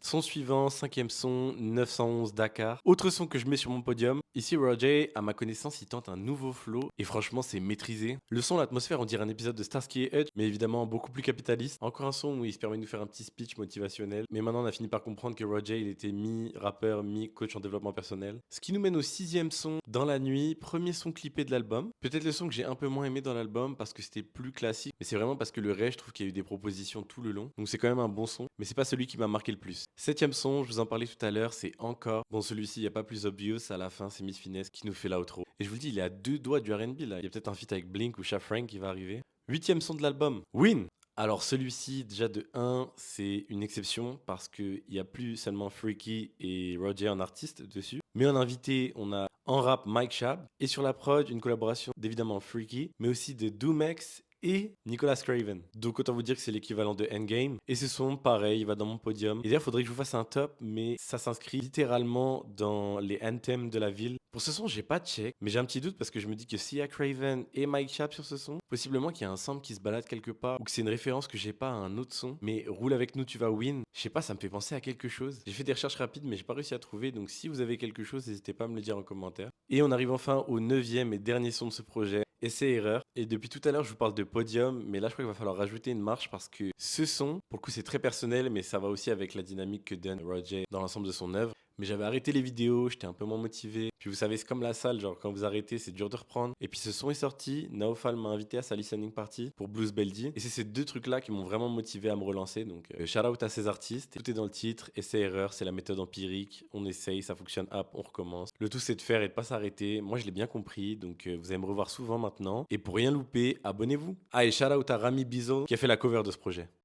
Son suivant, cinquième son, 911 Dakar. Autre son que je mets sur mon podium. Ici, Roger, à ma connaissance, il tente un nouveau flow et franchement, c'est maîtrisé. Le son, l'atmosphère, on dirait un épisode de Starsky et Hutch, mais évidemment beaucoup plus capitaliste. Encore un son où il se permet de nous faire un petit speech motivationnel. Mais maintenant, on a fini par comprendre que Roger, il était mi-rappeur, mi-coach en développement personnel. Ce qui nous mène au sixième son, Dans la nuit, premier son clippé de l'album. Peut-être le son que j'ai un peu moins aimé dans l'album parce que c'était plus classique, mais c'est vraiment parce que le reste, je trouve qu'il y a eu des propositions tout le long. Donc c'est quand même un bon son, mais c'est pas celui qui m'a marqué le plus. Septième son, je vous en parlais tout à l'heure, c'est Encore. Bon, celui-ci, il n'y a pas plus obvious. À la fin, c'est Miss Finesse qui nous fait l'outro. Et je vous le dis, il est à deux doigts du R&B là. Il y a peut-être un feat avec Blink ou Sha Frank qui va arriver. Huitième son de l'album, Win. Alors celui-ci, déjà de 1, c'est une exception parce qu'il n'y a plus seulement Freaky et Roger en artiste dessus. Mais en invité, on a en rap Mike Shab. Et sur la prod, une collaboration d'évidemment Freaky, mais aussi de Doomex et Nicolas Craven. Donc autant vous dire que c'est l'équivalent de Endgame. Et ce son, pareil, il va dans mon podium. Et d'ailleurs, il faudrait que je vous fasse un top, mais ça s'inscrit littéralement dans les anthems de la ville. Pour ce son, j'ai pas de check, mais j'ai un petit doute parce que je me dis que s'il y a Craven et Mike Chap sur ce son, possiblement qu'il y a un sample qui se balade quelque part, ou que c'est une référence que j'ai pas à un autre son. Mais Roule avec nous, tu vas win. Je sais pas, ça me fait penser à quelque chose. J'ai fait des recherches rapides, mais j'ai pas réussi à trouver. Donc si vous avez quelque chose, n'hésitez pas à me le dire en commentaire. Et on arrive enfin au neuvième et dernier son de ce projet. Essai-erreur. Et depuis tout à l'heure, je vous parle de podium, mais là, je crois qu'il va falloir rajouter une marche parce que ce son, pour le coup, c'est très personnel, mais ça va aussi avec la dynamique que donne Roger dans l'ensemble de son œuvre. Mais j'avais arrêté les vidéos, j'étais un peu moins motivé. Puis vous savez, c'est comme la salle, genre quand vous arrêtez, c'est dur de reprendre. Et puis ce son est sorti, Naofal m'a invité à sa listening party pour Blues Beldy. Et c'est ces deux trucs-là qui m'ont vraiment motivé à me relancer. Donc shout out à ces artistes. Tout est dans le titre, essai-erreur, c'est la méthode empirique. On essaye, ça fonctionne, hop, on recommence. Le tout c'est de faire et de pas s'arrêter. Moi je l'ai bien compris, donc vous allez me revoir souvent maintenant. Et pour rien louper, abonnez-vous. Ah et shout out à Rami Bizo qui a fait la cover de ce projet.